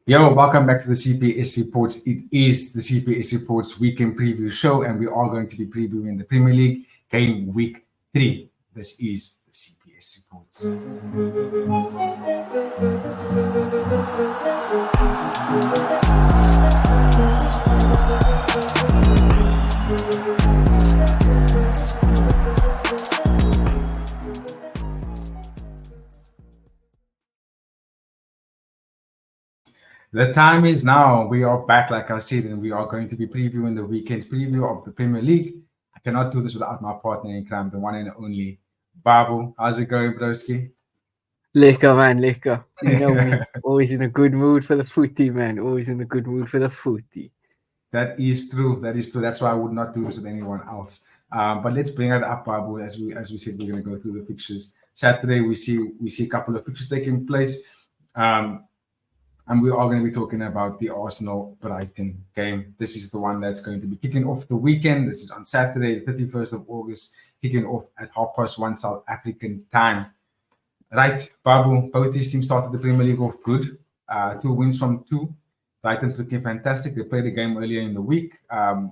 Yo, welcome back to the CPS Reports. It is the CPS Reports weekend preview show, and we are going to be previewing the Premier League game week 3. This is the CPS Reports. The time is now. We are back, like I said, and we are going to be previewing the weekend's preview of the Premier League. I cannot do this without my partner in crime, the one and only Babu. How's it going, broski? Lekker, man, lekker. You know me. Always in a good mood for the footy, man. Always in a good mood for the footy. That is true. That is true. That's why I would not do this with anyone else. But let's bring it up, Babu. As we said, we're going to go through the fixtures. Saturday, we see a couple of fixtures taking place. And we are going to be talking about the Arsenal-Brighton game. This is the one that's going to be kicking off the weekend. This is on Saturday, the 31st of August, kicking off at 1:30 South African time. Right, Babu, both these teams started the Premier League off good. 2 wins from 2. Brighton's looking fantastic. They played a game earlier in the week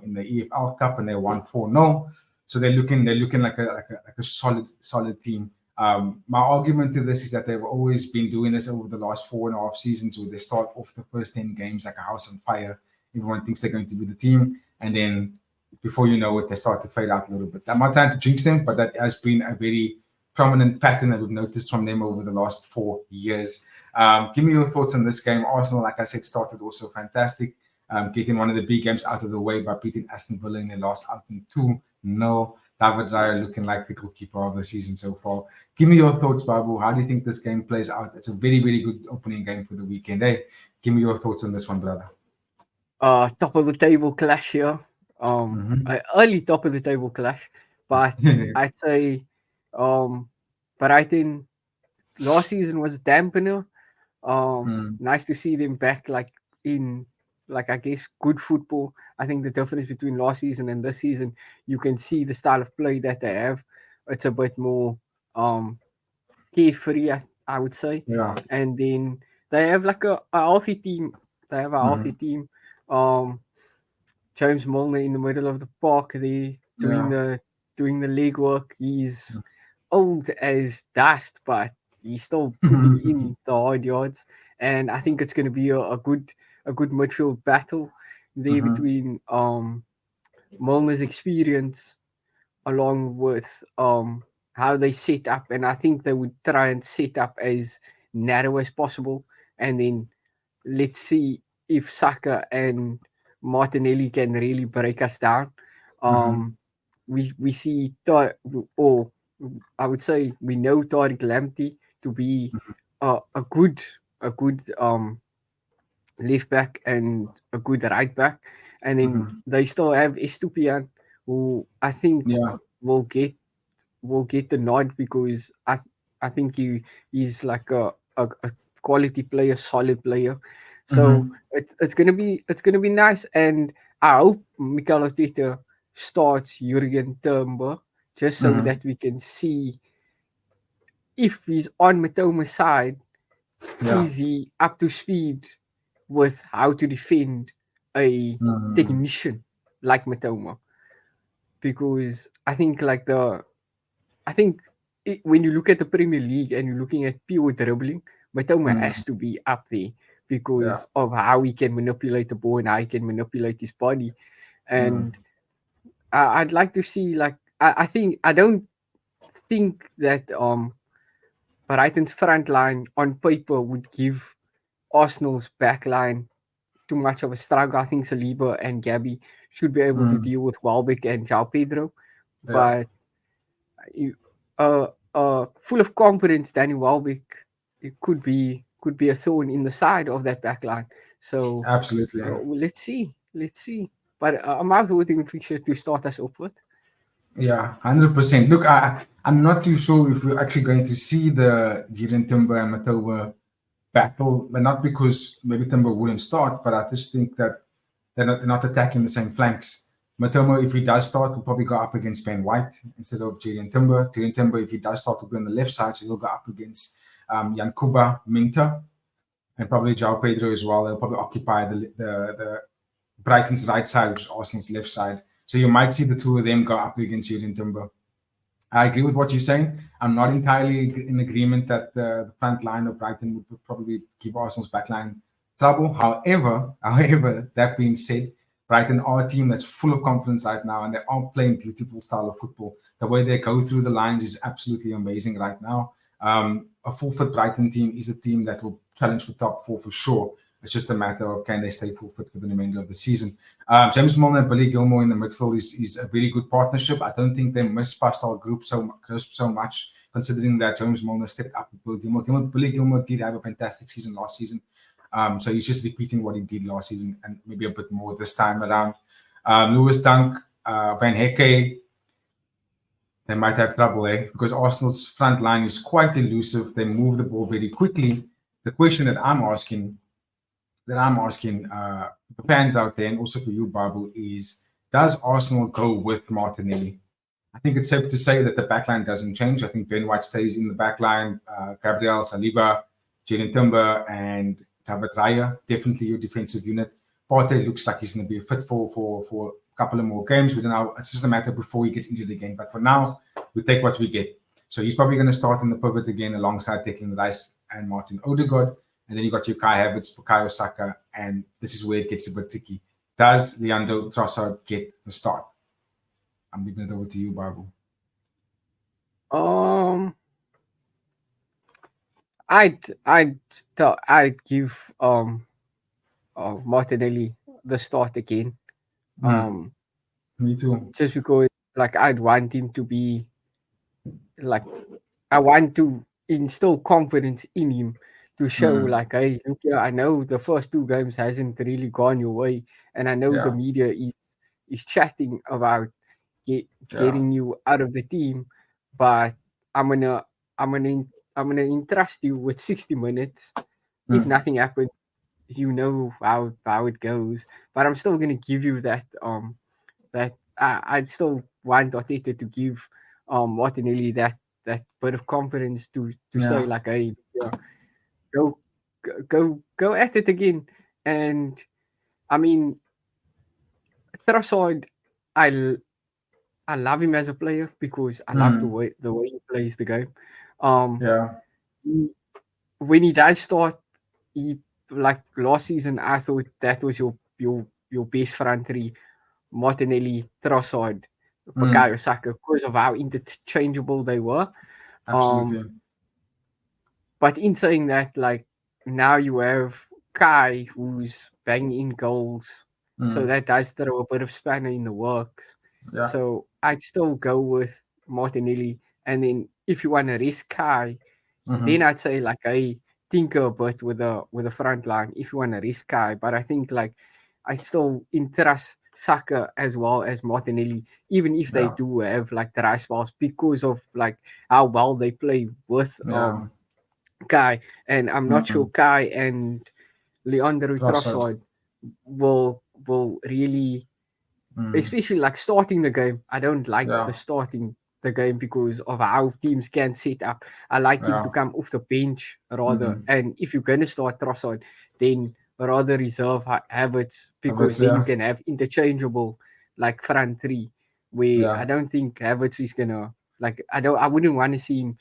in the EFL Cup, and they won 4-0. So they're looking like a solid team. My argument to this is that they've always been doing this over the last 4.5 seasons, where they start off the first 10 games like a house on fire. Everyone thinks they're going to be the team, and then before you know it, they start to fade out a little bit. I'm not trying to jinx them, but that has been a very prominent pattern that we've noticed from them over the last 4 years. Give me your thoughts on this game. Arsenal, like I said, started also fantastic, getting one of the big games out of the way by beating Aston Villa in their last outing 2-0. David Raya looking like the goalkeeper of the season so far. Give me your thoughts, Babu. How do you think this game plays out? It's a very, very good opening game for the weekend. Hey, give me your thoughts on this one, brother. Top of the table clash here. Early top of the table clash, but I'd say Brighton last season was a dampener. Nice to see them back, I guess, good football. I think the difference between last season and this season, you can see the style of play that they have. It's a bit more carefree, I would say. Yeah. And then they have like a healthy team. They have a healthy team. James Milner in the middle of the park, they doing the legwork. He's old as dust, but he's still putting in the hard yards. And I think it's going to be a good midfield battle there between Milner's experience along with how they set up. And I think they would try and set up as narrow as possible. And then let's see if Saka and Martinelli can really break us down. We see, or I would say we know Tariq Lamptey to be a good left back and a good right back, and then they still have Estupiñán, who I think will get the nod because I think he's like a quality player, solid player. So it's gonna be nice, and I hope Mikel Arteta starts Jurgen Timber just so that we can see if he's on Matoma's side, is he up to speed with how to defend a technician like Matoma? Because I think when you look at the Premier League and you're looking at pure dribbling, Matoma has to be up there because of how he can manipulate the ball and how he can manipulate his body. And I'd like to see, I don't think that Brighton's front line on paper would give Arsenal's back line too much of a struggle. I think Saliba and Gabby should be able to deal with Welbeck and João Pedro. But full of confidence, Danny Welbeck, it could be a thorn in the side of that back line. So absolutely, let's see. But I'm out with fixture to start us off with. Yeah, 100%. Look, I'm not too sure if we're actually going to see the Jurgen Timber and Matoma battle, but not because maybe Timber wouldn't start, but I just think that they're not attacking the same flanks. Matoma, if he does start, will probably go up against Ben White instead of Jurgen Timber. Jurgen Timber, if he does start, will be on the left side, so he'll go up against Yankuba Minter. and probably João Pedro as well. They'll probably occupy the Brighton's right side, which is Arsenal's left side. So you might see the two of them go up against Jurgen Timber. I agree with what you're saying. I'm not entirely in agreement that the front line of Brighton would probably give Arsenal's backline trouble. However, that being said, Brighton are a team that's full of confidence right now, and they are playing beautiful style of football. The way they go through the lines is absolutely amazing right now. A full fit Brighton team is a team that will challenge for top four for sure. It's just a matter of can they stay full fit for the remainder of the season. James Milner and Billy Gilmore in the midfield is a very good partnership. I don't think they miss Pascal Group so much, considering that James Milner stepped up with Billy Gilmore. Billy Gilmore did have a fantastic season last season. So he's just repeating what he did last season and maybe a bit more this time around. Lewis Dunk, Van Hecke, they might have trouble because Arsenal's front line is quite elusive. They move the ball very quickly. The question that I'm asking the fans out there and also for you, Babu, is does Arsenal go with Martinelli? I think it's safe to say that the backline doesn't change. I think Ben White stays in the backline. Gabriel Saliba, Jadon Timber, and David Raya, definitely your defensive unit. Partey looks like he's going to be a fit for a couple of more games. We don't know. It's just a matter before he gets injured again. But for now, we take what we get. So he's probably going to start in the pivot again alongside Declan Rice and Martin Odegaard. And then you got your Kai Havertz, Bukayo Saka, and this is where it gets a bit tricky. Does Leandro Trossard get the start? I'm leaving it over to you, Babu. I'd give Martinelli the start again. Me too. Just because like I'd want him to be like I want to instill confidence in him to show like, hey, look, yeah, I know the first two games hasn't really gone your way, and I know the media is chatting about getting you out of the team, but I'm gonna entrust you with 60 minutes. If nothing happens, you know how it goes. But I'm still gonna give you that I'd still want Arteta to give Martinelli that bit of confidence to say like, hey, go at it again. And I mean, Trossard, I love him as a player because I love the way he plays the game. When he does start, he like last season, I thought that was your best front three: Martinelli, Trossard, Bukayo Saka, because of how interchangeable they were. Absolutely. But in saying that, like now you have Kai who's banging in goals, so that does throw a bit of spanner in the works. Yeah. So I'd still go with Martinelli, and then if you want to risk Kai, then I'd say like, hey, tinker a bit with the front line if you want to risk Kai. But I think like I still entrust Saka as well as Martinelli, even if they do have like the rice balls because of like how well they play with Kai. And I'm not sure Kai and Leandro Trossard will really, especially like starting the game. I don't like the starting the game because of how teams can set up. I like him to come off the bench rather. And if you're gonna start Trossard, then rather reserve Havertz because then you can have interchangeable like front three. Where I don't think Havertz is gonna like. I wouldn't want to see him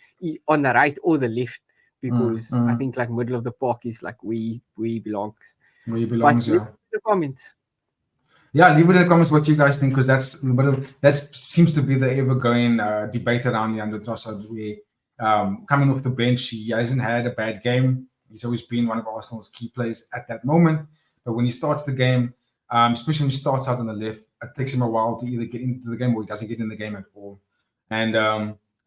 on the right or the left because I think like middle of the park is like where he belongs. Where he belongs. But leave the comments. Yeah, leave it in the comments what you guys think, because that seems to be the ever-going debate around Leandro Trossard. Coming off the bench, he hasn't had a bad game. He's always been one of Arsenal's key players at that moment. But when he starts the game, especially when he starts out on the left, it takes him a while to either get into the game or he doesn't get in the game at all. And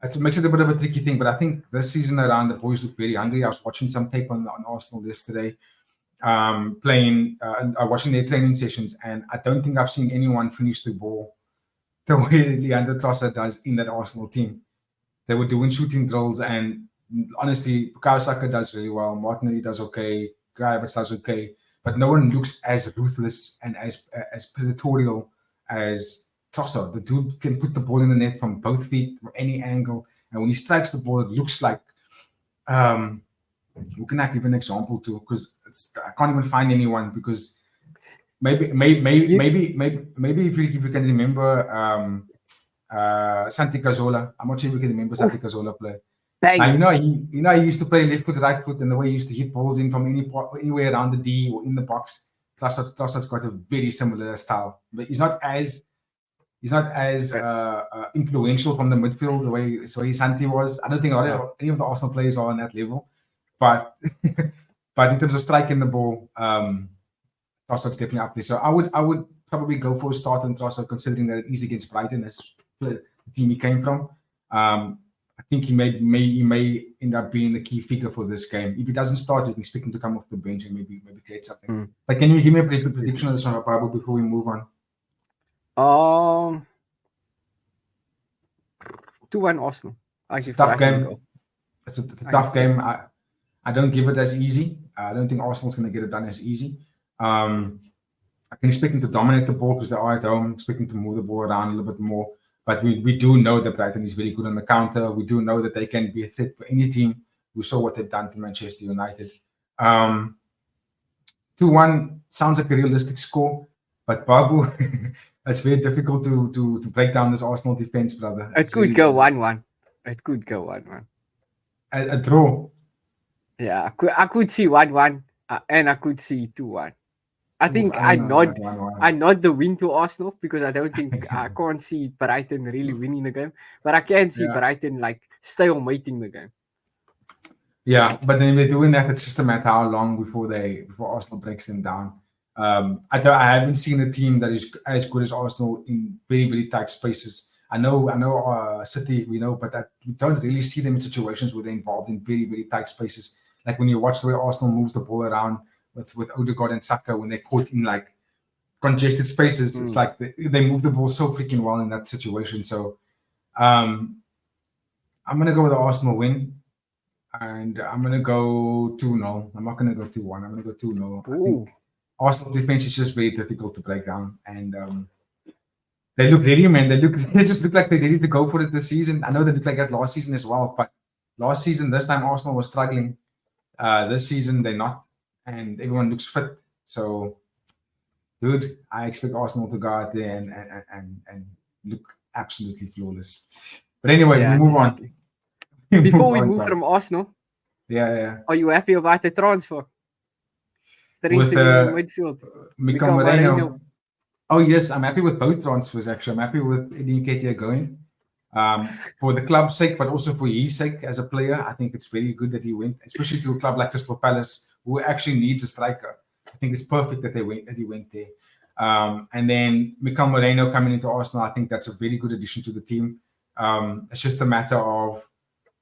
it makes it a bit of a tricky thing. But I think this season around, the boys look very hungry. I was watching some tape on Arsenal yesterday. Watching their training sessions, and I don't think I've seen anyone finish the ball the way Leandro Trossard does in that Arsenal team. They were doing shooting drills, and honestly, Bukayo Saka does really well. Martinelli does okay. Kai Havertz does okay, but no one looks as ruthless and as predatorial as Trossard. The dude can put the ball in the net from both feet, from any angle, and when he strikes the ball, it looks like who can I give an example to? Because I can't even find anyone. Because maybe if you can remember Santi Cazorla. I'm not sure if you can remember Santi Cazorla play. Now, he used to play left foot, right foot, and the way he used to hit balls in from anywhere around the D or in the box. Trossard's got a very similar style, but he's not as influential from the midfield the way Santi was. I don't think any of the Arsenal players are on that level, but but in terms of striking the ball, Trossard's definitely up there. So I would probably go for a start on Trossard, considering that it is against Brighton, as the team he came from. I think he may end up being the key figure for this game. If he doesn't start, you can expect him to come off the bench and maybe create something. But can you give me a prediction on this one, Pablo, before we move on? 2-1 Arsenal. It's a tough game. It's a tough game. I don't give it as easy. I don't think Arsenal's going to get it done as easy. I can expect them to dominate the ball because they are at home. Expect them to move the ball around a little bit more. But we do know that Brighton is very good on the counter. We do know that they can be a threat for any team. We saw what they've done to Manchester United. 2-1 sounds like a realistic score, but Babu, it's very difficult to break down this Arsenal defense, brother. It could go 1-1. It could go 1-1. A draw. Yeah, I could see 1-1, and I could see 2-1. I think I nod the win to Arsenal because I don't think I can't see Brighton really winning the game, but I can see Brighton like stalemating the game. Yeah, but then they're doing that. It's just a matter how long before Arsenal breaks them down. I haven't seen a team that is as good as Arsenal in very, very tight spaces. I know City, we know, but we don't really see them in situations where they're involved in very, very tight spaces. Like when you watch the way Arsenal moves the ball around with Odegaard and Saka when they're caught in like congested spaces, it's like they move the ball so freaking well in that situation. So I'm going to go with the Arsenal win, and I'm going to go 2-0. I'm not going to go 2-1. I'm going to go 2-0. I think Arsenal's defense is just very difficult to break down, and they look ready, man. They just look like they're ready to go for it this season. I know they looked like that last season as well, but last season, this time Arsenal was struggling. This season they're not, and everyone looks fit. So, dude, I expect Arsenal to go out there and look absolutely flawless. But anyway, we move on. Before we move from Arsenal, are you happy about the transfer? Strengthening the midfield. Mikel Moreno. Oh yes, I'm happy with both transfers. Actually, I'm happy with Eddie Nketiah going. For the club's sake, but also for his sake as a player, I think it's very good that he went, especially to a club like Crystal Palace, who actually needs a striker. I think it's perfect that he went there. And then Mikel Moreno coming into Arsenal, I think that's a very good addition to the team. It's just a matter of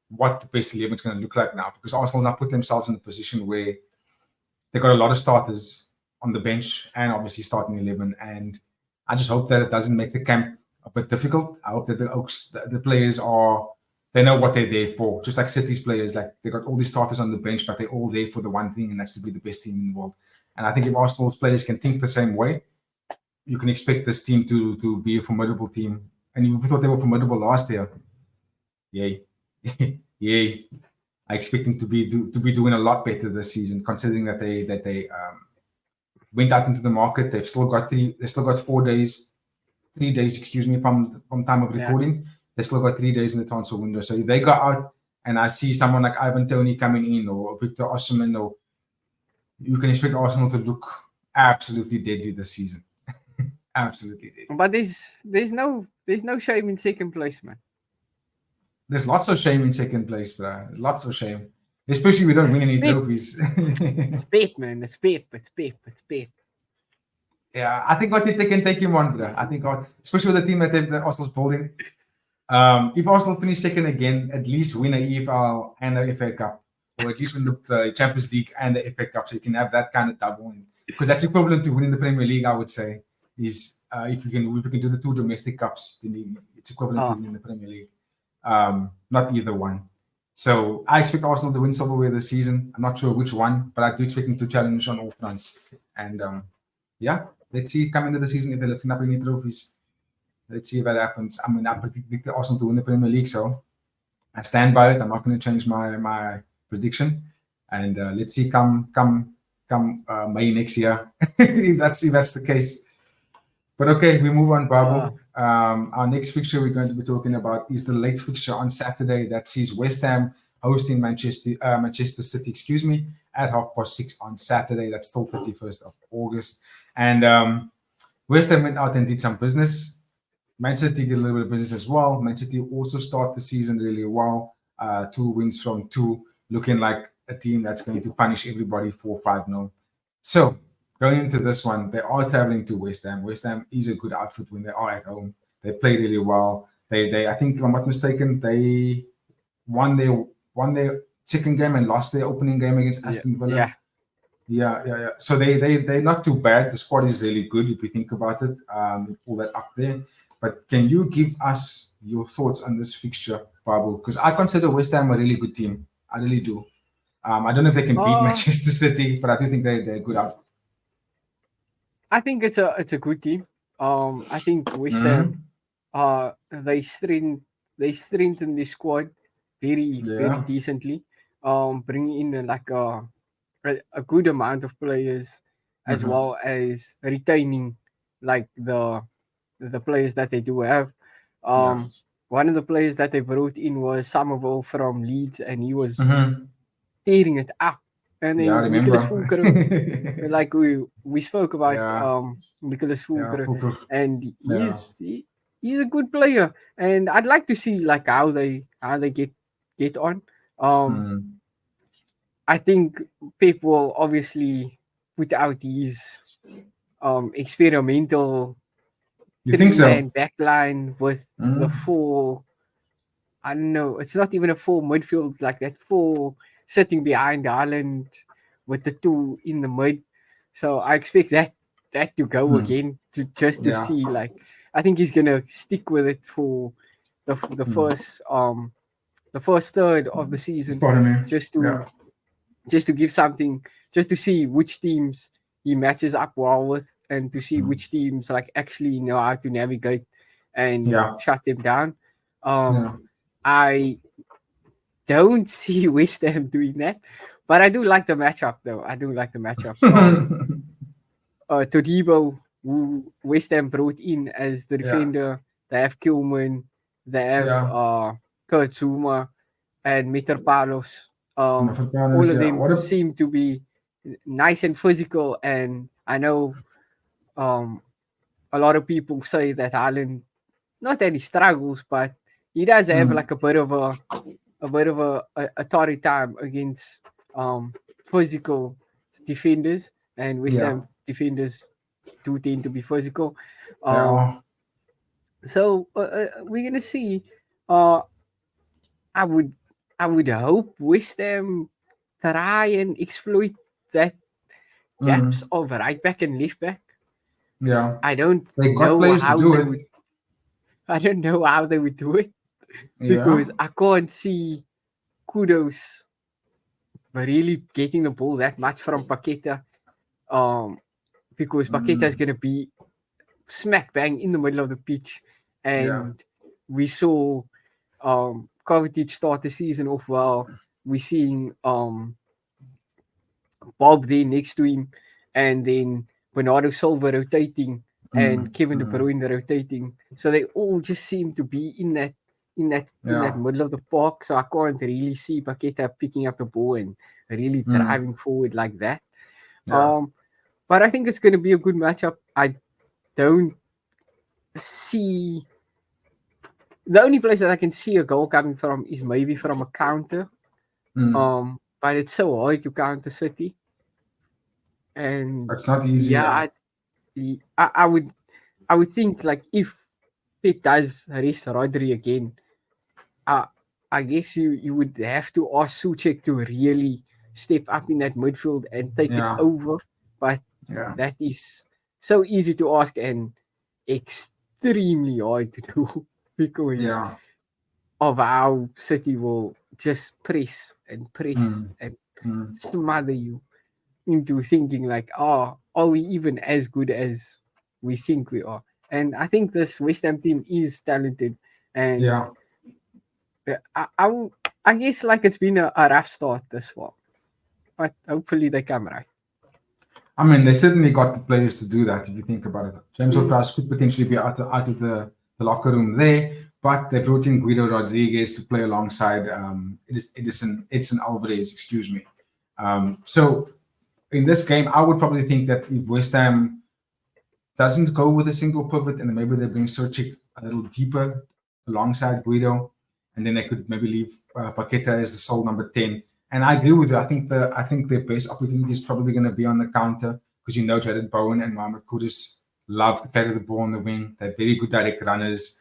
what the best 11 is going to look like now, because Arsenal's now put themselves in a position where they've got a lot of starters on the bench and obviously starting 11. And I just hope that it doesn't make the camp a bit difficult. I hope that the players they know what they're there for. Just like City's players, like they got all these starters on the bench, but they're all there for the one thing, and that's to be the best team in the world. And I think if Arsenal's players can think the same way, you can expect this team to be a formidable team. And we thought they were formidable last year. Yay. Yay. I expect them to be doing a lot better this season, considering that they went out into the market. They've still got 3 days, from time of recording. They've still got 3 days in the transfer window. So if they go out and I see someone like Ivan Toney coming in or Victor Osimhen, or you can expect Arsenal to look absolutely deadly this season. Absolutely deadly. But there's no shame in second place, man. There's lots of shame in second place, bro. Lots of shame. Especially if we don't win any trophies. It's bad, man. It's bad. Yeah, I think they can take him on, bro. I think, especially with the team that Arsenal's building. If Arsenal finish second again, at least win a EFL and the FA Cup, or at least win the Champions League and the FA Cup, so you can have that kind of double. Because that's equivalent to winning the Premier League, I would say. Is if we can do the 2 domestic cups, then it's equivalent to winning the Premier League. Not either one. So I expect Arsenal to win silverware this season. I'm not sure which one, but I do expect them to challenge on all fronts. And let's see come into the season if they're lifting up any trophies. Let's see if that happens. I mean, I predict Arsenal to win the Premier League, so I stand by it. I'm not going to change my prediction. and let's see come May next year if that's the case. But okay, we move on, Uh, Babu. Our next fixture we're going to be talking about is the late fixture on Saturday that sees West Ham hosting Manchester City, excuse me, at 6:30 on Saturday. That's still 31st of August. And West Ham went out and did some business. Man City did a little bit of business as well. Man City also start the season really well. 2 wins from two, looking like a team that's going to punish everybody 4-5-0. So going into this one, they are traveling to West Ham. West Ham is a good outfit when they are at home. They play really well. They I think if I'm not mistaken, they won their second game and lost their opening game against yeah, Aston Villa. yeah. Yeah. So they're not too bad. The squad is really good if you think about it. All that up there. But can you give us your thoughts on this fixture, Babu? Because I consider West Ham a really good team. I really do. I don't know if they can beat Uh, Manchester City, but I do think they're good out. I think it's a good team. I think West Ham Mhm. they strengthen the squad very Yeah. decently. Bringing in a good amount of players, as Hmm. well as retaining like the players that they do have. Yeah. Um, One of the players that they brought in was Somerville from Leeds, and he was Hmm. tearing it up. And Yeah, I then Nicholas remember. Fulker, like we spoke about Yeah. Nicholas Yeah. Fulker, Fuku. and Yeah. he's a good player, and I'd like to see like how they get on. Um, Mm. I think Pep will obviously put out these experimental You think so? three-man backline with the Mm. four. I don't know. It's not even a full midfield like that. Four sitting behind Ireland with the two in the mid. So I expect that to go Mm. again to just to Yeah. see. Like I think he's gonna stick with it for the Mm. first third of the season, Pardon me. just Yeah. to just to give something, just to see which teams he matches up well with, and to see Mm. which teams like actually know how to navigate and Yeah. shut them down. Um, Yeah. I don't see West Ham doing that, but I do like the matchup though. I do like the matchup. Todibo, who West Ham brought in as the Yeah. defender. They have Kilman, they have Yeah. Kurt Zuma and Mitropalos. All Afrikaners, of yeah. them What a seem to be nice and physical, and I know um, a lot of people say that Haaland, not that he struggles, but he does have mm. like a torrid time against physical defenders, and West Yeah. Ham defenders do tend to be physical. They Um, are. so we're gonna see. Uh, I would I would hope West Ham try and exploit that gaps Mm. of right back and left back. Yeah. I don't They got know players to how do they it. would. I don't know how they would do it Yeah. because I can't see Kudos really getting the ball that much from Paqueta. Um, because Paqueta is Mm. going to be smack bang in the middle of the pitch, Yeah. and we saw Kovacic start the season off well. We're seeing Bob there next to him, and then Bernardo Silva rotating and Mm. Kevin De Mm. Bruyne rotating. So they all just seem to be in that Yeah. middle of the park. So I can't really see Paqueta picking up the ball and really Mm. driving forward like that. Yeah. Um, but I think it's going to be a good matchup. I don't see the only place that I can see a goal coming from is maybe from a counter. Mm. But it's so hard to counter City, and That's not easy. yeah, Yeah. I would think like if Pep does rest Rodri again, uh, I guess you would have to ask Suchek to really step up in that midfield and take it Yeah. over. But Yeah. that is so easy to ask and extremely hard to do because Yeah. of how City will just press Mm. and Mm. smother you into thinking like, oh, are we even as good as we think we are? And I think this West Ham team is talented, and Yeah. I guess like it's been a rough start this far. but hopefully they come right. I mean, they certainly got the players to do that. If you think about it, James Ward-Prowse could potentially be out of the locker room there, but they brought in Guido Rodriguez to play alongside Edson Alvarez. Excuse me. So in this game, I would probably think that if West Ham doesn't go with a single pivot, and maybe they bring Suchik a little deeper alongside Guido, and then they could maybe leave Paqueta as the sole number 10. And I agree with you. I think their best opportunity is probably going to be on the counter because Jared Bowen and Mohamed Kudus love to carry the ball on the wing. They're very good direct runners.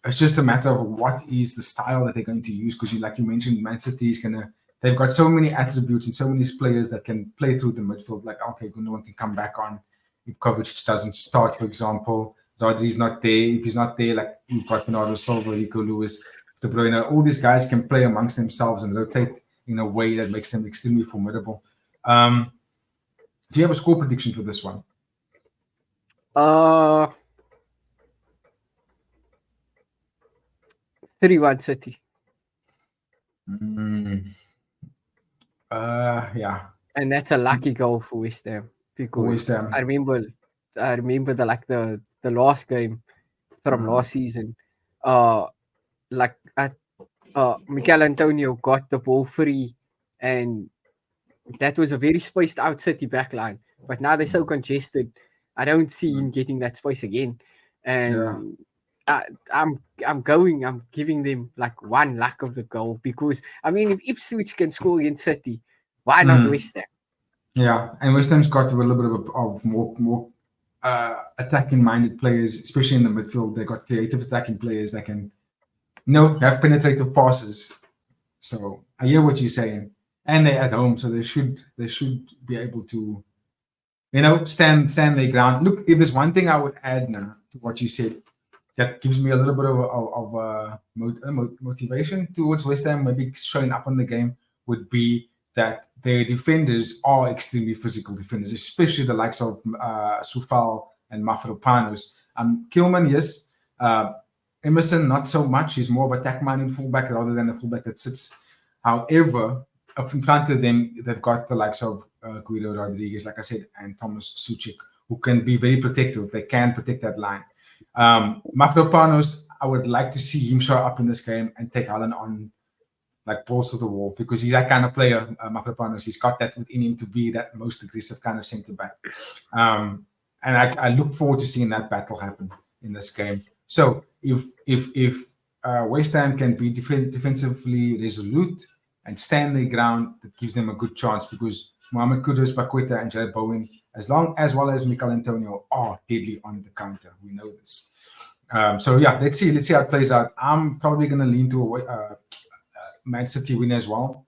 It's just a matter of what is the style that they're going to use because, like you mentioned, Man City is going to. They've got so many attributes and so many players that can play through the midfield. Like, okay, Gundogan can come back on if Kovacic doesn't start, for example. Rodri's not there. If he's not there, like you've got Bernardo Silva, Rico Lewis, De Bruyne, all these guys can play amongst themselves and rotate in a way that makes them extremely formidable. Do you have a score prediction for this one? 3-1 City. Yeah. And that's a lucky goal for West Ham because West Ham. I remember the last game from last season. Mikel Antonio got the ball free, and that was a very spaced out City backline. But now they're so congested, I don't see him getting that space again. And I'm giving them like one luck of the goal because I mean, if Ipswich can score against City, why not West Ham? Yeah, and West Ham's got a little bit of more attacking-minded players, especially in the midfield. They got creative attacking players that can, have penetrative passes. So I hear what you're saying, and they're at home, so they should be able to, stand their ground. Look, if there's one thing I would add now to what you said, that gives me a little bit of motivation towards West Ham, maybe showing up on the game, would be that their defenders are extremely physical defenders, especially the likes of Soufal and Mafropanos. Kilman, yes. Emerson, not so much. He's more of a attack-minded fullback rather than a fullback that sits. However, up in front of them, they've got the likes of Guido Rodriguez, like I said, and Thomas Suchik, who can be very protective. They can protect that line. Mafropanos, I would like to see him show up in this game and take Haaland on like balls to the wall because he's that kind of player, Mafropanos. He's got that within him to be that most aggressive kind of centre back. And I look forward to seeing that battle happen in this game. So if West Ham can be defensively resolute and stand their ground, that gives them a good chance because Mohamed Kudus, Paqueta, and Jared Bowen, as well as Mikel Antonio, are deadly on the counter. We know this. So yeah, let's see how it plays out. I'm probably going to lean to Man City win as well.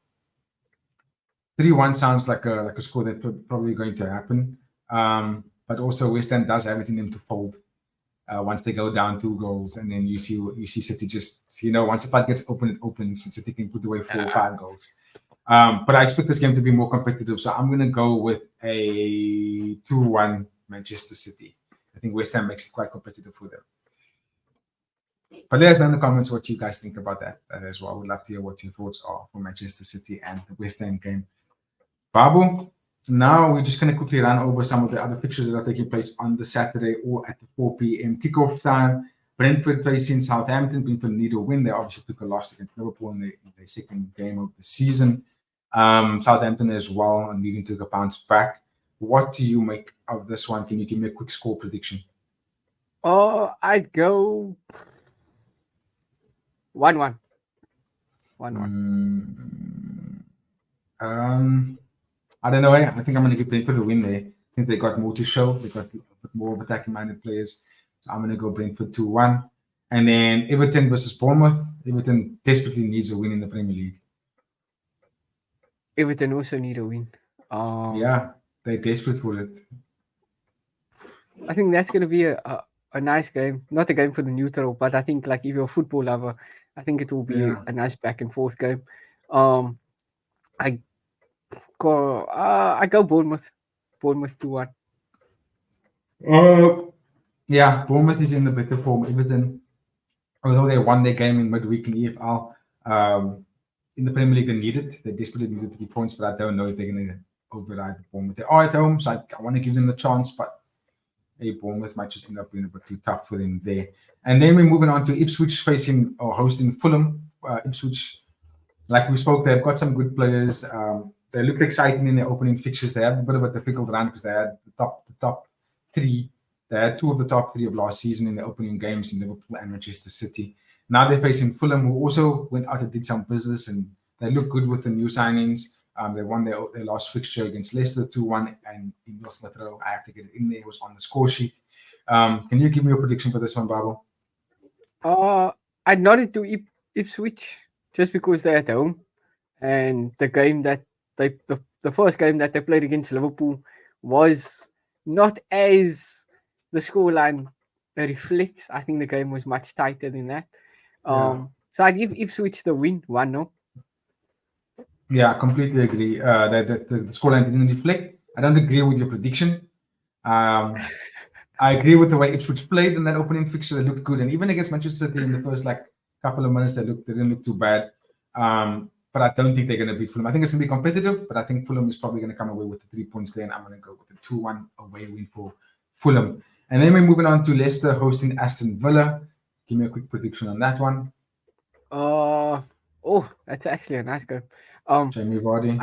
3-1 sounds like a score that's probably going to happen. But also West Ham does have it in them to fold once they go down 2 goals, and then you see City just once the fight gets open, it opens, and City can put away 4 or 5 goals. But I expect this game to be more competitive, so I'm going to go with a 2-1 Manchester City. I think West Ham makes it quite competitive for them. But let us know in the comments what you guys think about that as well. I would love to hear what your thoughts are for Manchester City and the West Ham game. Babu, now we're just going to quickly run over some of the other fixtures that are taking place on the Saturday or at the 4 p.m. kickoff time. Brentford facing Southampton. Brentford need a win. They obviously took a loss against Liverpool in the second game of the season. Southampton as well and needing to bounce back. What do you make of this one? Can you give me a quick score prediction? I'd go 1-1. 1-1. I don't know. I think I'm going to give Brentford a win there. I think they got more to show. They got a bit more of attacking-minded players. So I'm going to go Brentford 2-1. And then Everton versus Bournemouth. Everton desperately needs a win in the Premier League. Everton also need a win. Yeah, they're desperate for it. I think that's going to be a nice game. Not a game for the neutral, but I think like if you're a football lover, I think it will be a nice back and forth game. I go Bournemouth. Bournemouth 2-1. Yeah, Bournemouth is in the better form. Everton, although they won their game in midweek in EFL, in the Premier League, they need it. They desperately needed 3 points, but I don't know if they're going to override the Bournemouth. They are at home, so I want to give them the chance, but Bournemouth might just end up being a bit too tough for them there. And then we're moving on to Ipswich facing or hosting Fulham. Ipswich, like we spoke, they've got some good players. They looked exciting in their opening fixtures. They had a bit of a difficult run because they had the top 3. They had 2 of the top 3 of last season in the opening games in Liverpool and Manchester City. Now they're facing Fulham, who also went out and did some business, and they look good with the new signings. They won their last fixture against Leicester 2-1, and in Smith Rowe, I have to get it in there. It was on the score sheet. Can you give me your prediction for this one, Babu? I nodded to Ipswich just because they're at home, and the game that the first game that they played against Liverpool was not as the scoreline reflects. I think the game was much tighter than that. So I'd give Ipswich the win 1-0. Yeah, I completely agree. That the scoreline didn't reflect. I don't agree with your prediction. I agree with the way Ipswich played in that opening fixture. They looked good, and even against Manchester City in the first couple of minutes, they didn't look too bad. But I don't think they're going to beat Fulham. I think it's going to be competitive, but I think Fulham is probably going to come away with the 3 points there, and I'm going to go with the 2-1 away win for Fulham. And then we're moving on to Leicester hosting Aston Villa. Give me a quick prediction on that one. That's actually a nice game. Jamie Vardy.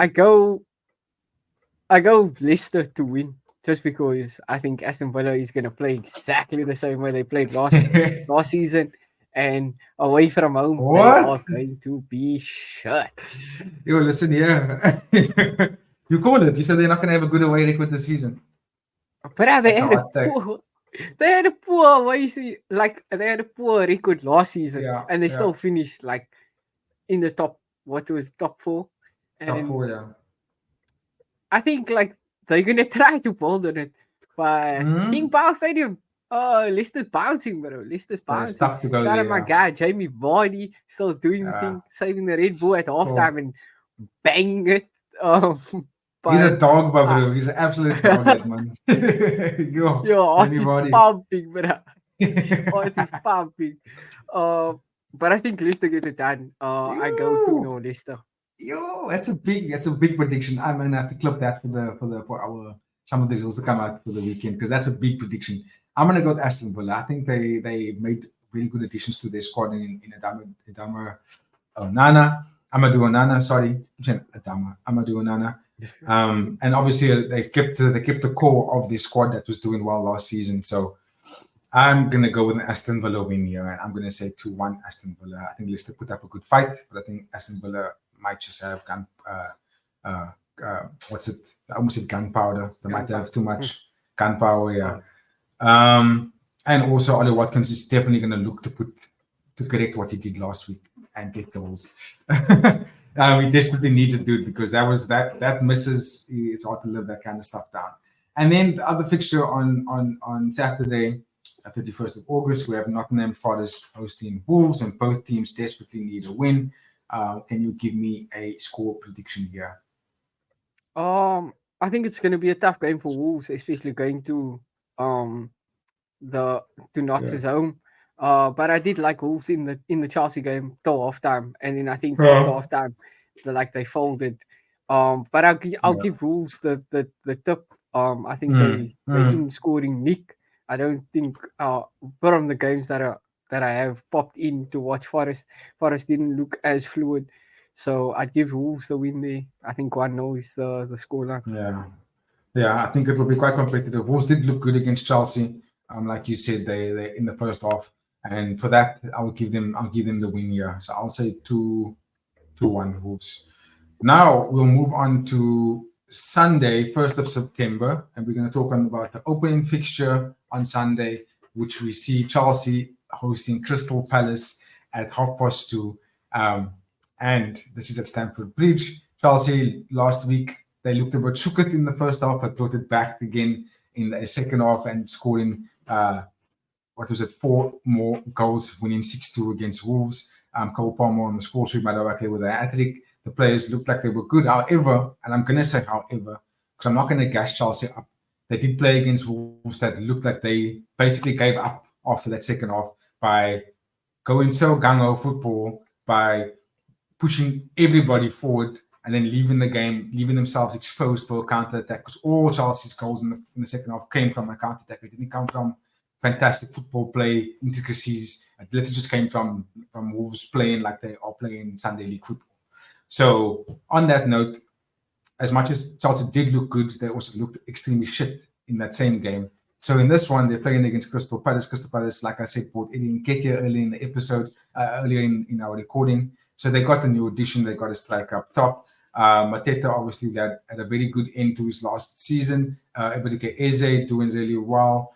I go Leicester to win, just because I think Aston Villa is going to play exactly the same way they played last season, and away from home they are going to be shut. Yo, listen here. You called it. You said they're not going to have a good away record this season. But they had a poor away season. Like, they had a poor record last season, and they still finished in the top 4. And top 4, yeah. I think they're gonna try to build on it, but King Power Stadium. Oh, Leicester's bouncing, bro. Leicester's bouncing. Tough to go Shout there, out my guy Jamie Vardy, still doing the thing, saving the Red Bull at halftime and banging it. He's a dog, bro. He's an absolute dog, that man. Your heart is pumping, bro. Heart is pumping. But I think Leicester get it done. I go 2-0 Leicester. Yo, that's a big prediction. I'm gonna have to clip that for our some of the results to come out for the weekend, because that's a big prediction. I'm gonna go with Aston Villa. I think they made really good additions to their squad in Adama Onana. Amadou Onana, sorry, Amadou Onana. And obviously they kept the core of the squad that was doing well last season. So I'm gonna go with an Aston Villa win here, and I'm gonna say 2-1 Aston Villa. I think Leicester put up a good fight, but I think Aston Villa might just have what's it? I almost said gunpowder. They might have too much gunpowder, yeah. And also Ollie Watkins is definitely gonna look to correct what he did last week and get goals. He desperately needs to do it, because that misses. It's hard to live that kind of stuff down. And then the other fixture on Saturday, 31st of August, we have Nottingham Forest hosting Wolves, and both teams desperately need a win. Can you give me a score prediction here? I think it's going to be a tough game for Wolves, especially going to Notts' home. But I did like Wolves in the Chelsea game till halftime, and then I think after halftime, they folded. But I'll give Wolves the tip. I think they're in scoring nick. I don't think from the games that I have popped in to watch Forest didn't look as fluid. So I'd give Wolves the win there. I think 1-0 is the scoreline. Yeah, I think it will be quite competitive. Wolves did look good against Chelsea. Like you said, they in the first half, and for that I'll give them the win here. So I'll say 2-1 Wolves. Now we'll move on to Sunday, 1st of September, and we're going to talk about the opening fixture on Sunday, which we see Chelsea hosting Crystal Palace at 2:30. And this is at Stamford Bridge. Chelsea last week, they looked a bit shooketh in the first half, but brought it back again in the second half and scoring 4 more goals, winning 6-2 against Wolves. Cole Palmer on the score sheet, Madawake with a hat-trick. The players looked like they were good. However, and I'm going to say however, because I'm not going to gas Chelsea up, they did play against Wolves that looked like they basically gave up after that second half by going so gung-ho football, by pushing everybody forward and then leaving the game, leaving themselves exposed for a counter attack. Because all Chelsea's goals in the second half came from a counter attack. It didn't come from fantastic football play, intricacies. It literally just came from Wolves playing like they are playing Sunday League football. So on that note, as much as Chelsea did look good, they also looked extremely shit in that same game. So in this one, they're playing against Crystal Palace. Crystal Palace, like I said, bought Eddie Nketiah early in the episode, earlier in our recording. So they got a new addition. They got a striker up top. Mateta obviously had a very good end to his last season. Eberike Eze doing really well.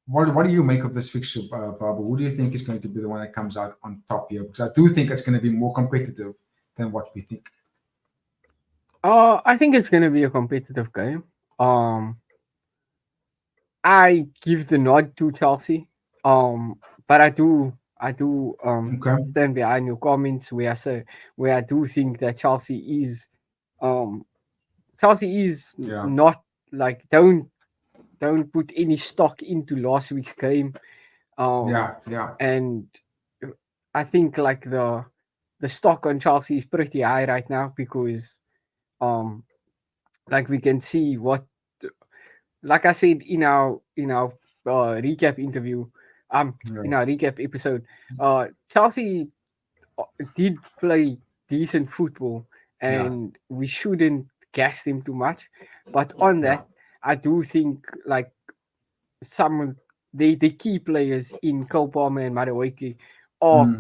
What do you make of this fixture, Barbara? Who do you think is going to be the one that comes out on top here? Because I do think it's going to be more competitive than what we think. I think it's going to be a competitive game. I give the nod to Chelsea. But I do stand behind your comments where I do think that Chelsea is not like don't put any stock into last week's game. And I think like the stock on Chelsea is pretty high right now because like we can see what, like I said in our recap interview, in our recap episode, Chelsea did play decent football and we shouldn't gas them too much. But on that, I do think like some the key players in Cole Palmer and Madueke are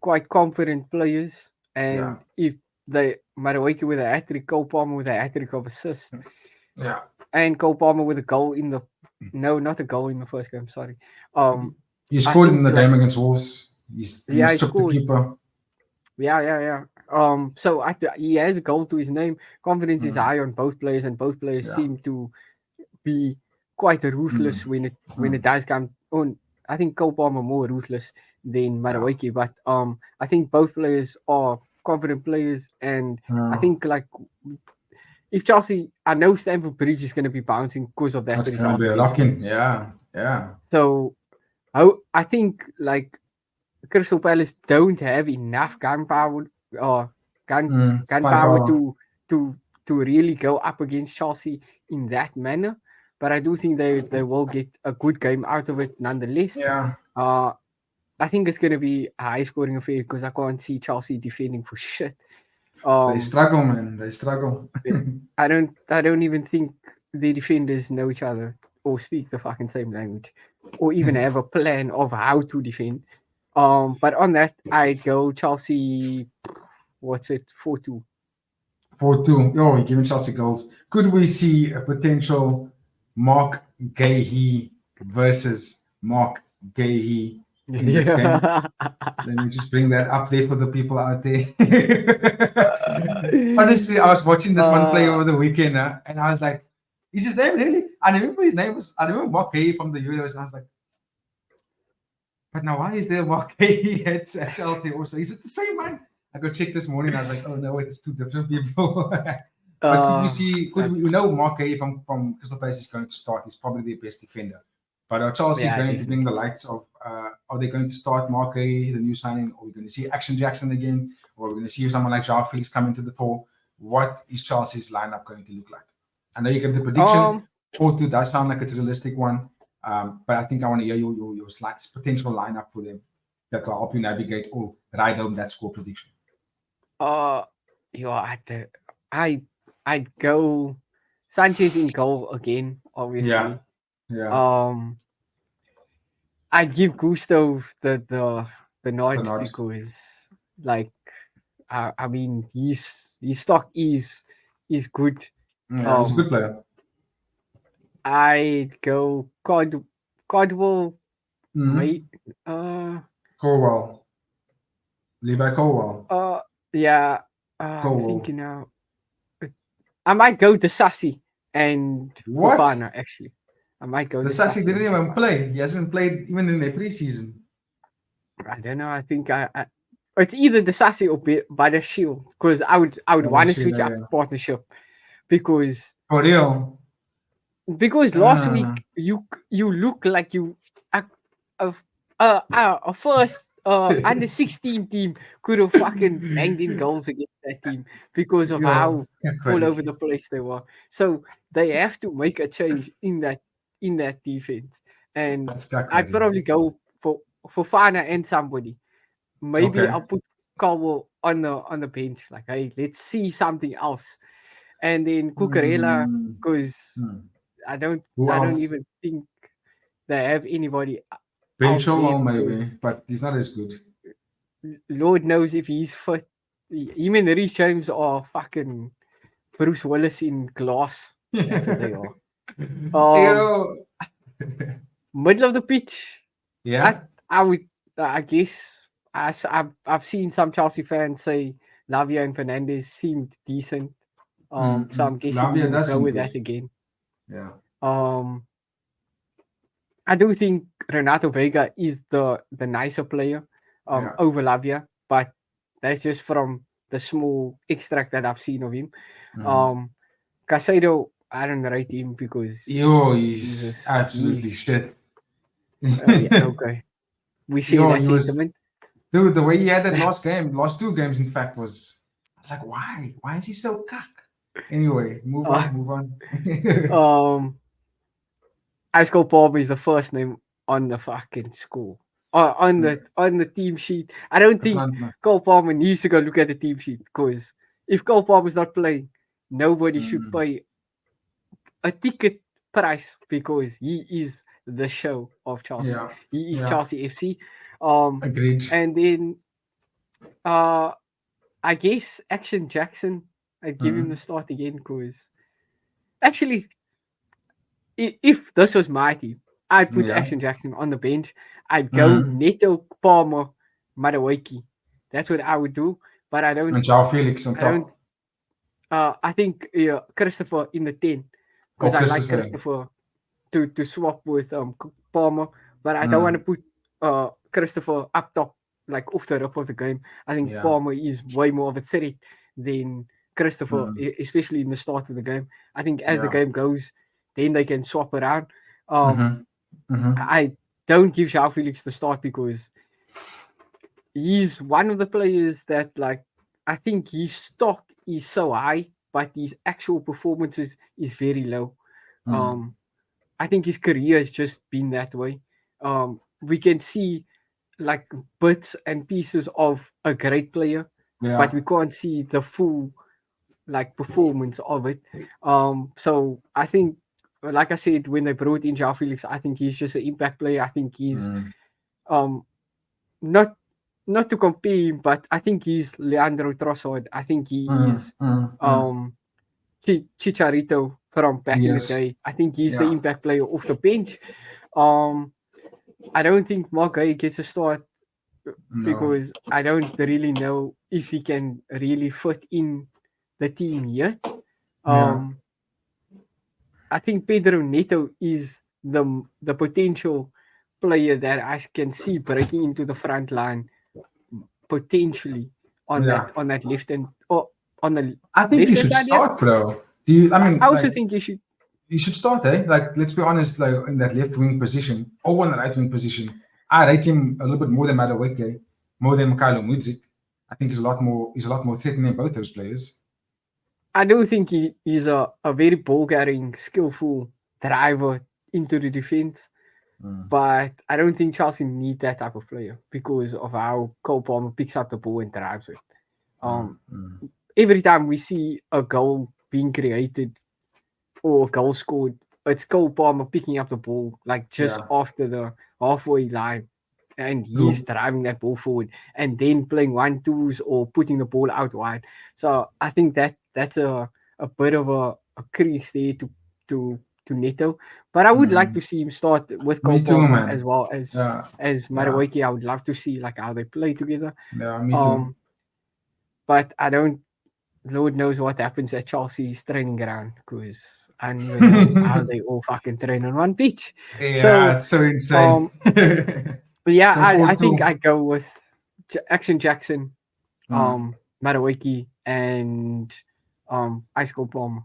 quite confident players, and if the Madueke with a hat-trick, Cole Palmer with a hat-trick of assists, and Cole Palmer with a goal in the not a goal in the first game, sorry. He scored in the game against Wolves. He stripped the keeper. Yeah. So he has a goal to his name. Confidence is high on both players, and both players seem to be quite ruthless when it does come on. I think Cole Palmer more ruthless than Madueke, but I think both players are confident players, and I think like if Chelsea, I know Stamford Bridge is going to be bouncing because of that. That's going to be a lock-in. Yeah. So I think like Crystal Palace don't have enough gunpower to really go up against Chelsea in that manner. But I do think they will get a good game out of it nonetheless. I think it's going to be a high scoring affair because I can't see Chelsea defending for shit. They struggle, man. They struggle. I don't even think the defenders know each other or speak the fucking same language or even have a plan of how to defend. But on that, I'd go Chelsea. What's it? 4-2. 4-2. Oh, you're giving Chelsea goals. Could we see a potential Mark Gahey versus Mark Gahey in this game? Let me just bring that up there for the people out there. Honestly, I was watching this one play over the weekend, and I was like, "Is his name really?" I remember his name was. I remember Mark Gahey from the Euros, and I was like, "But now, why is there Mark Gahey at Chelsea also? Is it the same one?" I go check this morning. I was like, "Oh no, it's two different people." But could we see? We know Mark Gahey from Crystal Palace is going to start. He's probably their best defender. But are Chelsea going to bring the lights of? Are they going to start Mark Gahey, the new signing? Or are we going to see Action Jackson again? Or are we going to see someone like Joao Felix come into the fore? What is Chelsea's lineup going to look like? I know you gave the prediction. 4-2 does sound like it's a realistic one. But I think I want to hear your potential lineup for them that will help you navigate or ride home that score prediction. I'd go Sanchez in goal again, obviously. Yeah. I'd give Gusto the nod because, like, I mean, his stock is good. Yeah, he's a good player. I'd go Codwell. Colwell. Levi Colwell. I'm thinking now. I might go to Sassy and Fofana, actually. I might go to Sassy didn't even play. He hasn't played even in the preseason. I don't know. I think it's either the Sassy or Badashil because I would want to switch up the partnership because for real. Because last week you look like you a under 16 team could have fucking banged in goals against that team because of Yo, how all over crazy. the place they were. So they have to make a change in that defense. And That's I'd crazy. probably go for Fana and somebody. Maybe Okay. I'll put Cowell on the bench. Like, hey, let's see something else. And then Cucurella, Mm, because mm. I don't Who I don't else? even think they have anybody Ben else there Chilwell maybe, because but he's not as good. Lord knows if he's fit. Him and Reece James are fucking Bruce Willis in glass. That's what they are. Um, Yo. Middle of the pitch. I Yeah. I would I guess I've seen some Chelsea fans say Lavia and Fernandez seemed decent. So I'm guessing Lavia you does go seem with good. that again. Yeah. Um, I do think Renato Vega is the nicer player Yeah. over Lavia, but that's just from the small extract that I've seen of him. Mm. Um, Casado, I don't rate him because Yo, he's Jesus, absolutely he's shit. yeah, okay. We share Yo, that he was sentiment. dude. The way he had that last game, last two games, in fact, was I was like, why? Why is he so cuck? Anyway, move Uh, on, move on. um, Ice Bob is the first name on the fucking school. On the team sheet. I don't The think front man. Cole Palmer needs to go look at the team sheet because if Cole Palmer's not playing, nobody should Mm. pay a ticket price because he is the show of Chelsea. Yeah, He is yeah, Chelsea FC. Um, agreed. and then uh, I guess Action Jackson. I'd give him the Mm. start again because actually if this was my team, I'd put Yeah. Action Jackson on the bench. I'd go Mm. Neto, Palmer, Madawaki. That's what I would do. But And João Felix on I don't. top. I think Christopher in the 10 Oh, because I like Christopher. Christopher to swap with Palmer. But I don't want to Mm. put Christopher up top like off the rip of the game. I think Yeah. Palmer is way more of a threat than Christopher, Mm. especially in the start of the game. I think as the Yeah. game goes, then they can swap around. Um, Mm-hmm. Mm-hmm. I don't give João Felix the start because he's one of the players that like I think his stock is so high, but his actual performances is very low. Mm. Um, I think his career has just been that way. We can see like bits and pieces of a great player, but Yeah. we can't see the full like performance of it. So I think, like I said, when they brought in João Felix, I think he's just an impact player. I think he's Mm. um not not to compare him, but I think he's Leandro Trossard. I think he Mm. is Mm. Mm. um Chicharito from back in the Yes. day. I think he's the Yeah. impact player off the bench. Um, I don't think Mark Gay gets a start No. because I don't really know if he can really fit in the team yet. Yeah. Um, I think Pedro Neto is the potential player that I can see breaking into the front line potentially Yeah. on that left and or on the I think you left hand should side. Yeah, start, bro. Do you? I I mean, also like, think you should. you should start, eh? Like, let's be honest. Like in that left wing position or on the right wing position, I rate him a little bit more than Madueke, more than Mykhailo Mudrik. I think he's a lot more. He's a lot more threatening than both those players. I do think he's a very ball carrying, skillful driver into the defense. Mm. But I don't think Chelsea need that type of player because of how Cole Palmer picks up the ball and drives it. Mm. Um, Mm. every time we see a goal being created or a goal scored, it's Cole Palmer picking up the ball like just Yeah. after the halfway line, and he's True. driving that ball forward and then playing 1-2s or putting the ball out wide. So I think that's a bit of a crease there to to Neto. But I would like Mm. to see him start with Cole Me too, Palmer man. as well Yeah. as Yeah. Marawaki. I would love to see like how they play together. Yeah. Me too. Um, but I don't. Lord knows what happens at Chelsea's training ground because I don't even know how they all fucking train on one pitch. Yeah, So, it's so insane. um, but yeah, So I cool think too. I go with Action Jackson, Mm. Marawaki, and Ice Cold Palmer.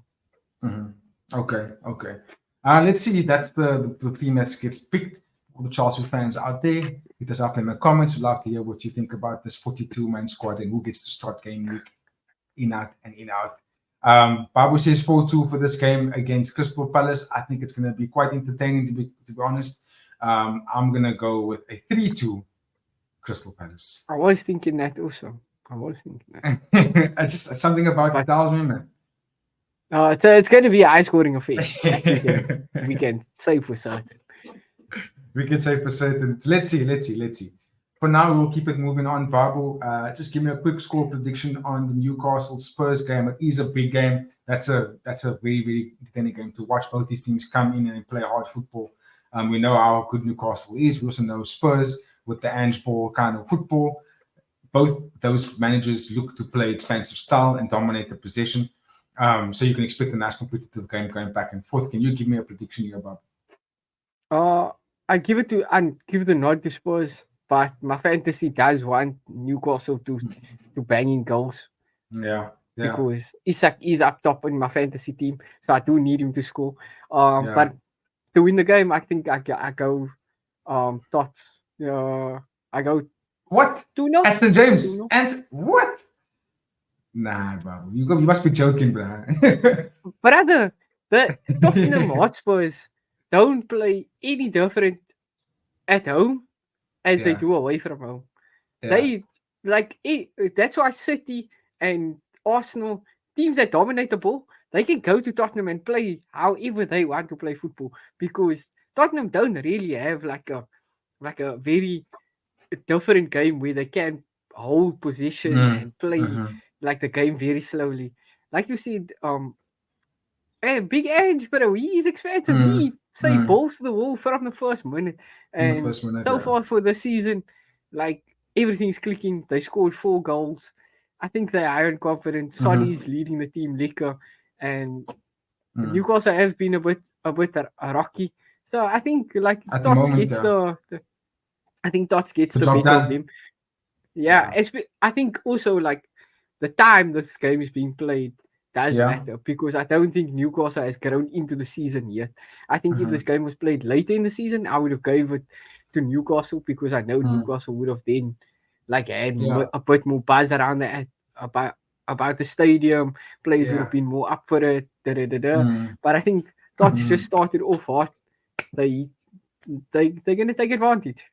Mhm. Okay, okay. Let's see. That's the team that gets picked. all the Chelsea fans out there, hit us up in the comments. We'd love to hear what you think about this 42-man squad and who gets to start game week in out and in out. Babu says 4-2 for this game against Crystal Palace. I think it's going to be quite entertaining, to be honest. I'm going to go with a 3-2 Crystal Palace. I was thinking that also. Just something about it tells me, man. It's going to be a high-scoring affair. we can say for certain. We can say for certain. Let's see. For now, we'll keep it moving on. Babu, just give me a quick score prediction on the Newcastle Spurs game. It is a big game. That's a very, very entertaining game to watch. Both these teams come in and play hard football. We know how good Newcastle is. We also know Spurs with the Ange ball kind of football. Both those managers look to play expansive style and dominate the possession. So you can expect a nice competitive game going back and forth. Can you give me a prediction here, Bob? I give it the nod to Spurs, but my fantasy does want Newcastle to bang in goals. Yeah. Because Isak is up top in my fantasy team, so I do need him to score. But to win the game, I think I go Tots. I go what? 2-0. At St. James. And what? Nah, bro. You must be joking, bro. Brother, the Tottenham Hotspurs don't play any different at home as they do away from home. They that's why City and Arsenal, teams that dominate the ball, they can go to Tottenham and play however they want to play football, because Tottenham don't really have like a very different game where they can hold position and play like the game very slowly. Like you said, Big Ange, bro, he is expensive. He say balls to the wall from the first minute. And so far for the season, like everything's clicking. They scored 4 goals. I think they're high on confidence. Sonny's leading the team liquor, and Newcastle has been a bit rocky. So I think like Tots gets I think Tots gets the better of them. Yeah. I think also like the time this game is being played does matter, because I don't think Newcastle has grown into the season yet. I think if this game was played later in the season, I would have gave it to Newcastle, because I know Newcastle would have then like had a bit more buzz around that about the stadium. Players would have been more up for it. But I think Tots just started off hot. They're gonna take advantage.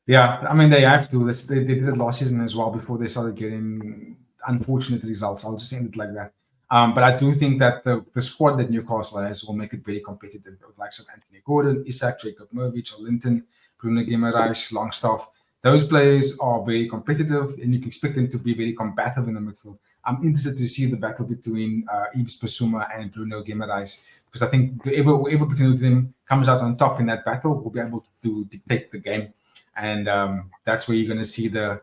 Yeah, I mean they have to. They did it last season as well before they started getting unfortunate results. I'll just end it like that. But I do think that the squad that Newcastle has will make it very competitive. With likes of Anthony Gordon, Isak, Jacob Murvich, Linton, Bruno Guimaraes, Longstaff. Those players are very competitive, and you can expect them to be very combative in the midfield. I'm interested to see the battle between Yves Bissouma and Bruno Guimaraes, because I think whoever between them comes out on top in that battle will be able to dictate the game, and that's where you're going to see the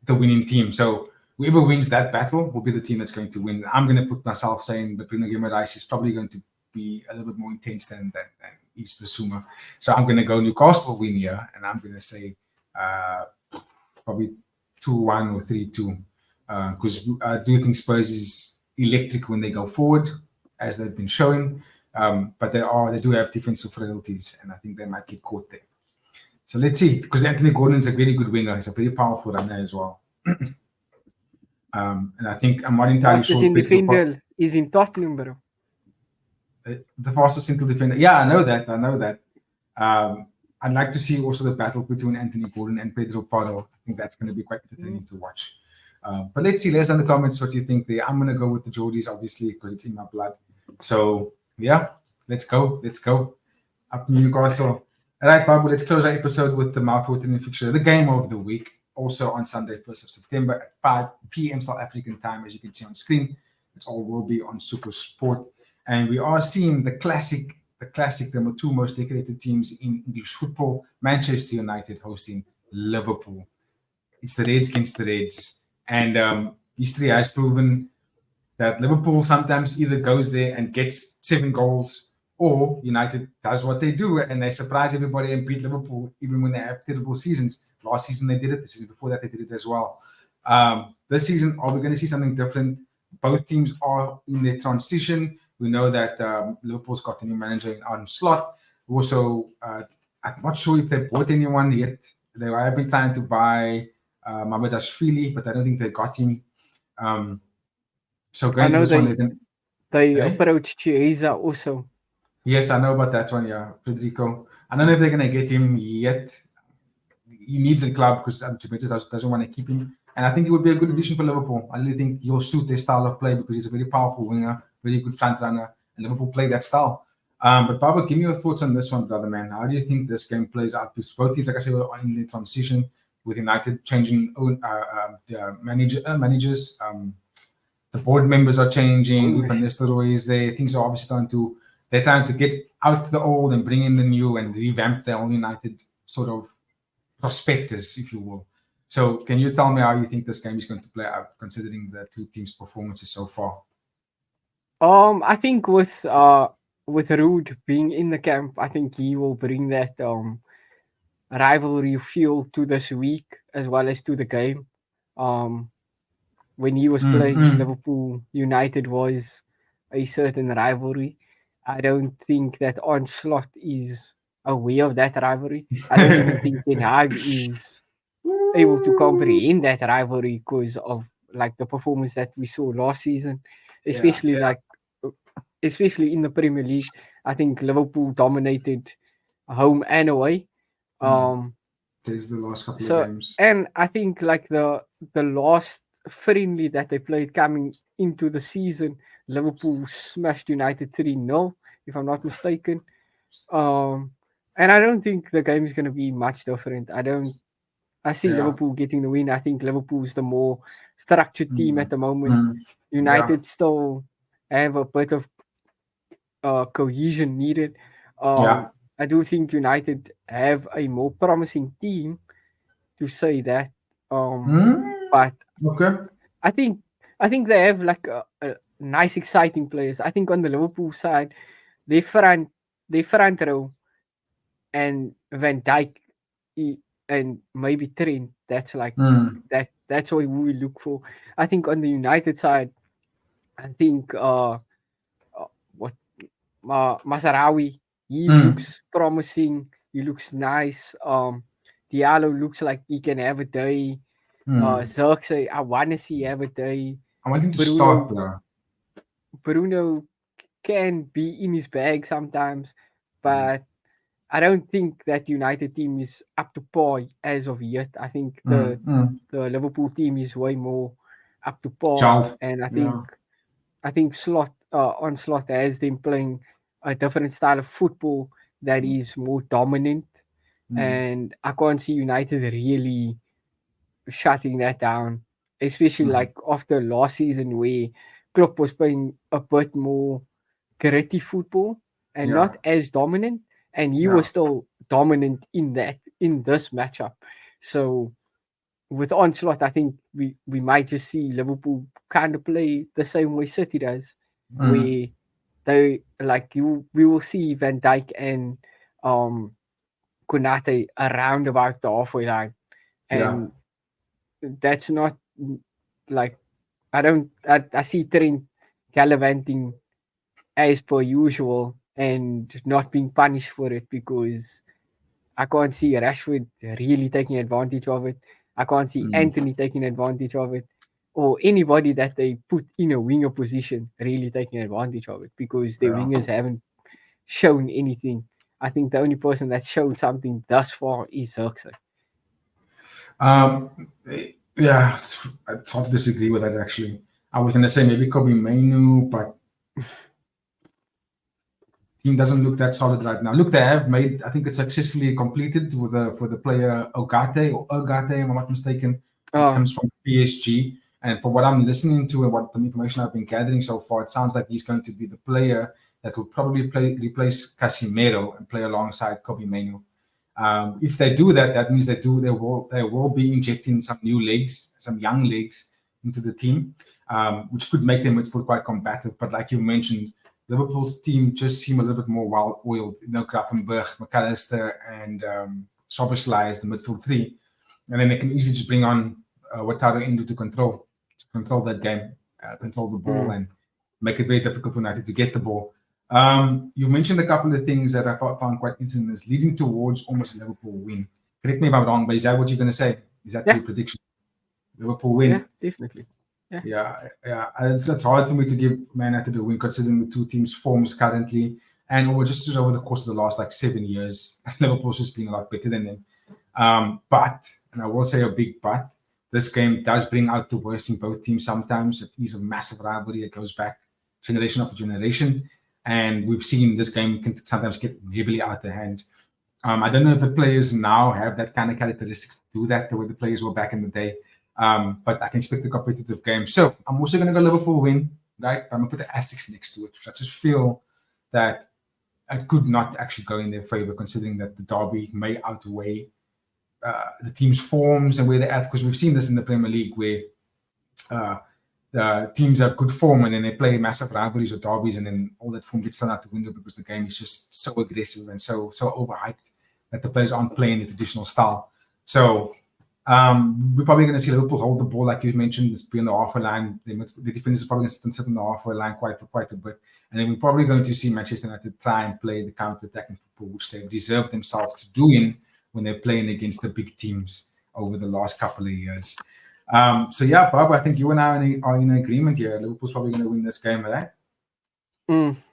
winning team. So whoever wins that battle will be the team that's going to win. I'm going to put myself saying that Bruno Guimaraes is probably going to be a little bit more intense than Yves Bissouma. So I'm going to go Newcastle win here, and I'm going to say probably 2-1 or 3-2, because I do think Spurs is electric when they go forward, as they've been showing. But they do have defensive frailties, and I think they might get caught there. So let's see, because Anthony Gordon's a very good winger. He's a very powerful runner as well. And I think I'm not entirely sure. Fastest defender is in Tottenham, bro. The fastest central defender. Yeah, I know that. I'd like to see also the battle between Anthony Gordon and Pedro Porro. I think that's going to be quite entertaining to watch. But let's see. Let us know in the comments what you think there. I'm going to go with the Geordies, obviously, because it's in my blood. So, yeah, let's go. Up to Newcastle. All right, Babu, let's close our episode with the mouth-watering fixture, the game of the week, also on Sunday, 1st of September at 5 p.m. South African time, as you can see on screen. It all will be on Super Sport. And we are seeing the classic, the two most decorated teams in English football, Manchester United hosting Liverpool. It's the Reds against the Reds. And history has proven that Liverpool sometimes either goes there and gets 7 goals, or United does what they do and they surprise everybody and beat Liverpool even when they have terrible seasons. Last season they did it. The season before that they did it as well. This season, are we going to see something different? Both teams are in their transition. We know that Liverpool's got a new manager in Arne Slot, who also I'm not sure if they bought anyone yet. They have been trying to buy Mamadashvili, but I don't think they got him. So I going to know this one, they can. they Hey? approached Chiesa also. Yes, I know about that one. Yeah, Federico. I don't know if they're going to get him yet. He needs a club because Juventus doesn't want to keep him. And I think he would be a good addition for Liverpool. I really think he'll suit their style of play because he's a very powerful winger, very good front runner, and Liverpool play that style. But Baba, give me your thoughts on this one, brother man. How do you think this game plays out? Because both teams, like I said, were in the transition with United changing managers. The board members are changing. Ruud van Nistelrooy is there. Things are obviously they're trying to get out the old and bring in the new and revamp their own United sort of prospectus, if you will. So, can you tell me how you think this game is going to play out, considering the two teams' performances so far? I think with Ruud being in the camp, I think he will bring that rivalry fuel to this week as well as to the game. When he was playing, Liverpool United was a certain rivalry. I don't think that Onslaught is aware of that rivalry. I don't even think Ten Hag is able to comprehend that rivalry because of like the performance that we saw last season, especially especially in the Premier League. I think Liverpool dominated home and away. There's the last couple of So, games. and I think like the last friendly that they played coming into the season, Liverpool smashed United 3-0, if I'm not mistaken. And I don't think the game is going to be much different. I see Yeah. Liverpool getting the win. I think Liverpool's the more structured team at the moment. Yeah. United still have a bit of cohesion needed. Yeah. I do think United have a more promising team to say that. But Okay. I think they have like a nice, exciting players. I think on the Liverpool side, they front row and Van Dijk and maybe Trent. That's like that's what we look for. I think on the United side, I think what Masarawi, he looks promising. He looks nice. Diallo looks like he can have a day. Zirkzee, I want to see have a day. I want him to start, bro. Bruno can be in his bag sometimes, but I don't think that United team is up to par as of yet. I think the Liverpool team is way more up to par, Child. and Yeah. I think Onslaught has them playing a different style of football that is more dominant, and I can't see United really shutting that down, especially like after last season where Klopp was playing a bit more gritty football and Yeah. not as dominant, and he Yeah. was still dominant in this matchup. So with Onslaught, I think we might just see Liverpool kind of play the same way City does, where they like we will see Van Dijk and Konate around about the halfway line, Yeah. and that's not like I see Trent gallivanting as per usual and not being punished for it because I can't see Rashford really taking advantage of it. I can't see Anthony taking advantage of it, or anybody that they put in a winger position really taking advantage of it because their Yeah. wingers haven't shown anything. I think the only person that showed something thus far is Zirkzee. Um, yeah, it's hard to disagree with that actually. I was gonna say maybe Kobe Mainu, but team doesn't look that solid right now. Look, they have made, I think it's successfully completed with the player Ogate, if I'm not mistaken. It comes from PSG. And for what I'm listening to and what the information I've been gathering so far, it sounds like he's going to be the player that will probably replace Casemiro and play alongside Kobe Mainu. If they do that, that means they will be injecting some new legs, some young legs into the team, which could make them midfield quite combative. But like you mentioned, Liverpool's team just seem a little bit more well-oiled. You know, Gravenberch, McAllister, and Szoboszlai as the midfield three, and then they can easily just bring on Wataru Endo to control that game, control the ball, and make it very difficult for United to get the ball. You mentioned a couple of things that I found quite interesting, is leading towards almost a Liverpool win. Correct me if I'm wrong, but is that what you're going to say? Is that your prediction? Liverpool win? Yeah, definitely. Yeah. It's hard for me to give Man United a win considering the two teams' forms currently, and just over the course of the last 7 years, Liverpool's just been a lot better than them. But, and I will say a big but, this game does bring out the worst in both teams sometimes. It is a massive rivalry that goes back generation after generation, and we've seen this game can sometimes get heavily out of hand. I don't know if the players now have that kind of characteristics to do that the way the players were back in the day. But I can expect a competitive game. So I'm also going to go Liverpool win, right? I'm going to put the asterisk next to it. I just feel that it could not actually go in their favor, considering that the derby may outweigh the team's forms and where they're at. Because we've seen this in the Premier League where the teams have good form and then they play massive rivalries or derbies, and then all that form gets thrown out the window because the game is just so aggressive and so overhyped that the players aren't playing the traditional style. So we're probably going to see Liverpool hold the ball, like you mentioned, be on the halfway line. The defense is probably going to sit on the halfway line quite a bit. And then we're probably going to see Manchester United try and play the counter-attacking football, which they've deserved themselves to do when they're playing against the big teams over the last couple of years. So yeah, Bob, I think you and I are in agreement here. Liverpool's probably going to win this game, right?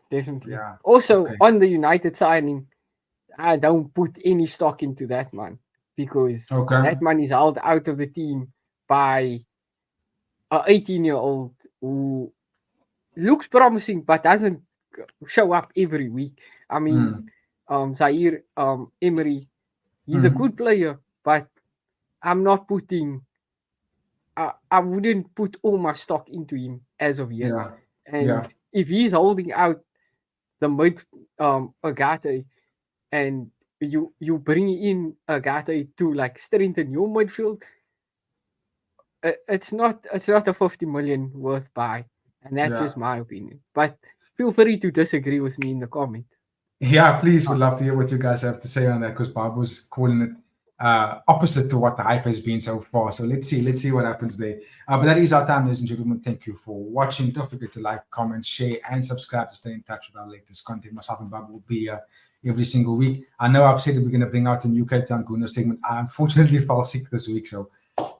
Definitely. Yeah. Also, on the United signing, I don't put any stock into that, man, because that man is held out of the team by an 18-year-old who looks promising but doesn't show up every week. I mean, Zaire Emery, he's a good player, but I'm not putting. I wouldn't put all my stock into him as of yet. Yeah. And if he's holding out the mid Agate, and you bring in Agate to strengthen your midfield, it's not a 50 million worth buy, and that's just my opinion. But feel free to disagree with me in the comment. Yeah, please, would love to hear what you guys have to say on that, because Bob was calling it opposite to what the hype has been so far. So let's see what happens there. But that is our time, ladies and gentlemen. Thank you for watching. Don't forget to like, comment, share, and subscribe to stay in touch with our latest content. Myself and Bob will be here every single week. I know I've said that we're going to bring out a new Cape Town Gooner segment. I unfortunately fell sick this week, so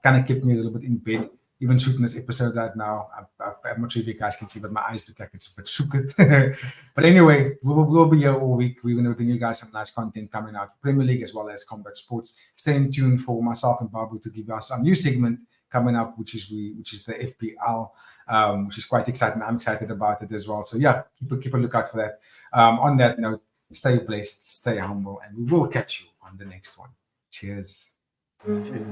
kind of kept me a little bit in bed. Even shooting this episode right now, I'm not sure if you guys can see, but my eyes look like it's a bit shook. But anyway, we'll be here all week. We're going to bring you guys some nice content coming out for Premier League as well as combat sports. Stay tuned for myself and Babu to give us a new segment coming up, which is the FPL, which is quite exciting. I'm excited about it as well. So yeah, keep a lookout for that. On that note, stay blessed, stay humble, and we will catch you on the next one. Cheers. Cheers.